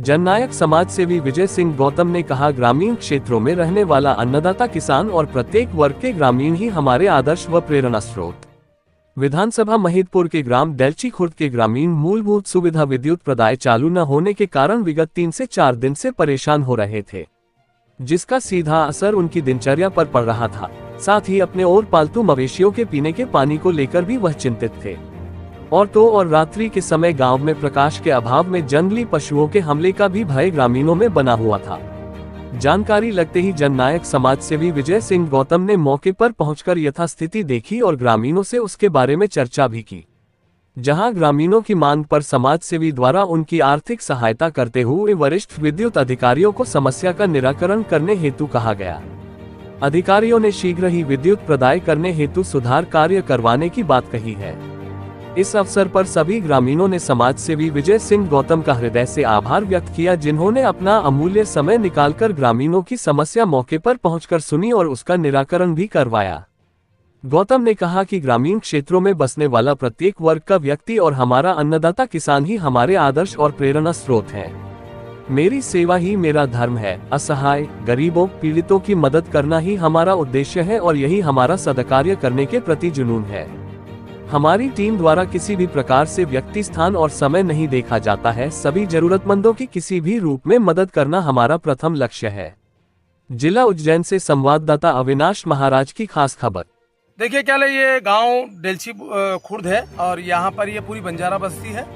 जननायक समाज सेवी विजय सिंह गौतम ने कहा, ग्रामीण क्षेत्रों में रहने वाला अन्नदाता किसान और प्रत्येक वर्ग के ग्रामीण ही हमारे आदर्श व प्रेरणा स्रोत। विधानसभा महिदपुर के ग्राम डेल्ची खुर्द के ग्रामीण मूलभूत सुविधा विद्युत प्रदाय चालू न होने के कारण विगत 3 से 4 दिन से परेशान हो रहे थे, जिसका सीधा असर उनकी दिनचर्या पर पड़ रहा था। साथ ही अपने और पालतू मवेशियों के पीने के पानी को लेकर भी वह चिंतित थे। और रात्रि के समय गांव में प्रकाश के अभाव में जंगली पशुओं के हमले का भी भय ग्रामीणों में बना हुआ था। जानकारी लगते ही जननायक समाज सेवी विजय सिंह गौतम ने मौके पर पहुंचकर यथास्थिति देखी और ग्रामीणों से उसके बारे में चर्चा भी की, जहां ग्रामीणों की मांग पर समाज सेवी द्वारा उनकी आर्थिक सहायता करते हुए वरिष्ठ विद्युत अधिकारियों को समस्या का निराकरण करने हेतु कहा गया। अधिकारियों ने शीघ्र ही विद्युत प्रदाय करने हेतु सुधार कार्य करवाने की बात कही है। इस अवसर पर सभी ग्रामीणों ने समाज सेवी विजय सिंह गौतम का हृदय से आभार व्यक्त किया, जिन्होंने अपना अमूल्य समय निकालकर ग्रामीणों की समस्या मौके पर पहुंचकर सुनी और उसका निराकरण भी करवाया। गौतम ने कहा कि ग्रामीण क्षेत्रों में बसने वाला प्रत्येक वर्ग का व्यक्ति और हमारा अन्नदाता किसान ही हमारे आदर्श और प्रेरणा स्रोत है। मेरी सेवा ही मेरा धर्म है। असहाय, गरीबों, पीड़ितों की मदद करना ही हमारा उद्देश्य है और यही हमारा सदकार्य करने के प्रति जुनून है। हमारी टीम द्वारा किसी भी प्रकार से व्यक्ति, स्थान और समय नहीं देखा जाता है। सभी जरूरतमंदों की किसी भी रूप में मदद करना हमारा प्रथम लक्ष्य है। जिला उज्जैन से संवाददाता अविनाश महाराज की खास खबर। देखिए क्या ये गांव डेल्ची खुर्द है और यहाँ पर ये पूरी बंजारा बस्ती है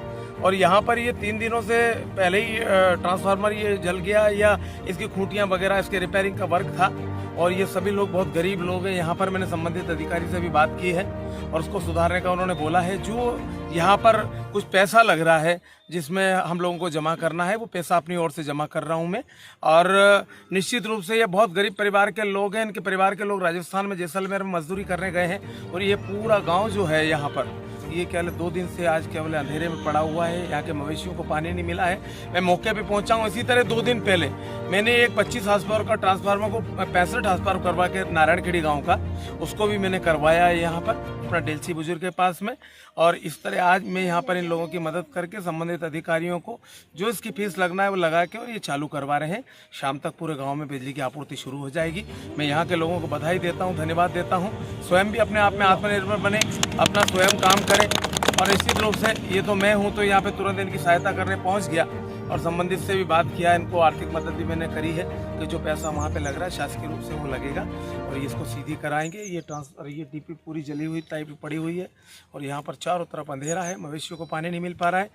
और यहाँ पर ये 3 दिनों से पहले ही ट्रांसफार्मर ये जल गया या इसकी खूंटियाँ वगैरह इसके रिपेयरिंग का वर्क था और ये सभी लोग बहुत गरीब लोग हैं। यहाँ पर मैंने संबंधित अधिकारी से भी बात की है और उसको सुधारने का उन्होंने बोला है। जो यहाँ पर कुछ पैसा लग रहा है जिसमें हम लोगों को जमा करना है, वो पैसा अपनी ओर से जमा कर रहा हूँ मैं। और निश्चित रूप से ये बहुत गरीब परिवार के लोग हैं। इनके परिवार के लोग राजस्थान में जैसलमेर में मजदूरी करने गए हैं और ये पूरा गाँव जो है यहाँ पर ये क्या 2 दिन से आज केवल अंधेरे में पड़ा हुआ है। यहाँ के मवेशियों को पानी नहीं मिला है। मैं मौके पे पहुंचा हूँ। इसी तरह 2 दिन पहले मैंने एक 25 हार्स पावर का ट्रांसफार्मर को 65 हार्स पावर करवा के नारायणखेड़ी गांव का उसको भी मैंने करवाया है यहाँ पर अपना डेल्ची बुजुर्ग के पास में। और इस तरह आज मैं यहाँ पर इन लोगों की मदद करके संबंधित अधिकारियों को जो इसकी फीस लगना है वो लगा के और ये चालू करवा रहे हैं। शाम तक पूरे गाँव में बिजली की आपूर्ति शुरू हो जाएगी। मैं यहाँ के लोगों को बधाई देता हूँ, धन्यवाद देता हूँ। स्वयं भी अपने आप में आत्मनिर्भर बने, अपना स्वयं काम करें। और निश्चित रूप से ये तो मैं हूँ तो यहाँ पे तुरंत इनकी सहायता करने पहुँच गया और संबंधित से भी बात किया। इनको आर्थिक मदद भी मैंने करी है कि जो पैसा वहाँ पे लग रहा है शासकीय रूप से वो लगेगा और ये इसको सीधी कराएंगे। ये ट्रांसफर ये डीपी पूरी जली हुई टाइप पड़ी हुई है और यहाँ पर चारों तरफ अंधेरा है, मवेशियों को पानी नहीं मिल पा रहा है।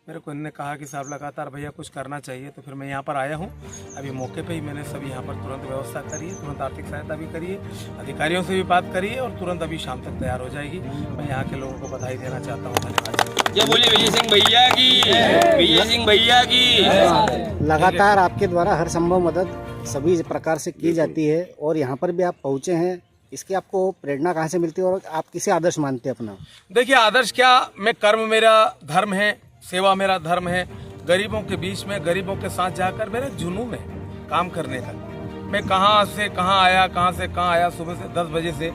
मेरे को इन्होंने कहा कि साहब लगातार भैया कुछ करना चाहिए, तो फिर मैं यहाँ पर आया हूँ। अभी मौके पे ही मैंने सब यहाँ पर तुरंत व्यवस्था करी है, तुरंत आर्थिक सहायता भी करी है, अधिकारियों से भी बात करी है और तुरंत अभी शाम तक तैयार हो जाएगी। मैं यहाँ के लोगों को बधाई देना चाहता हूँ। धन्यवाद। जय बोलिए विजय सिंह भैया की, विजय सिंह भैया की। लगातार आपके द्वारा हर संभव मदद सभी प्रकार से की जाती है और यहाँ पर भी आप पहुँचे हैं। इसकी आपको प्रेरणा कहाँ से मिलती है और आप किसे आदर्श मानते हैं अपना? देखिए आदर्श क्या, मैं कर्म मेरा धर्म है, सेवा मेरा धर्म है। गरीबों के बीच में गरीबों के साथ जाकर मेरा जुनून है काम करने का। मैं कहाँ से कहाँ आया, कहाँ से कहाँ आया। सुबह से 10 बजे से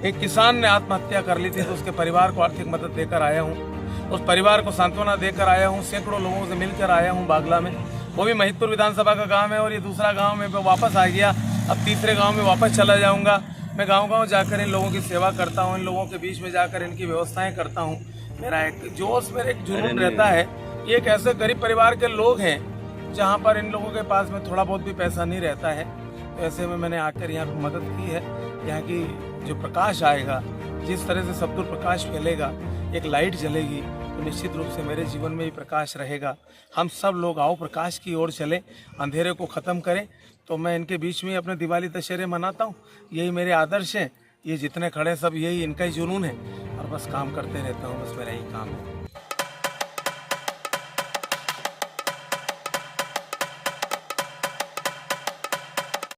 एक किसान ने आत्महत्या कर ली थी तो उसके परिवार को आर्थिक मदद देकर आया हूँ, उस परिवार को सांत्वना देकर आया हूँ। सैकड़ों लोगों से मिलकर आया हूँ बागला में, वो भी महिदपुर विधानसभा का गाँव है और ये दूसरा गाँव में वापस आ गया। अब तीसरे गाँव में वापस चला जाऊँगा। मैं गाँव जाकर इन लोगों की सेवा करता हूँ, इन लोगों के बीच में जाकर इनकी व्यवस्थाएँ करता हूँ। मेरा एक जोश, मेरा एक जुनून रहता है। ये एक ऐसे गरीब परिवार के लोग हैं जहाँ पर इन लोगों के पास में थोड़ा बहुत भी पैसा नहीं रहता है, तो ऐसे में मैंने आकर यहाँ पर मदद की है। यहाँ की जो प्रकाश आएगा, जिस तरह से सब दूर प्रकाश फैलेगा, एक लाइट जलेगी तो निश्चित रूप से मेरे जीवन में भी प्रकाश रहेगा। हम सब लोग आओ प्रकाश की ओर चलें, अंधेरे को ख़त्म करें। तो मैं इनके बीच में अपने दिवाली दशहरे मनाता हूँ। यही मेरे आदर्श हैं। ये जितने खड़े सब यही इनका ही जुनून है और बस काम करते रहता हूँ। बस मेरा यही काम है।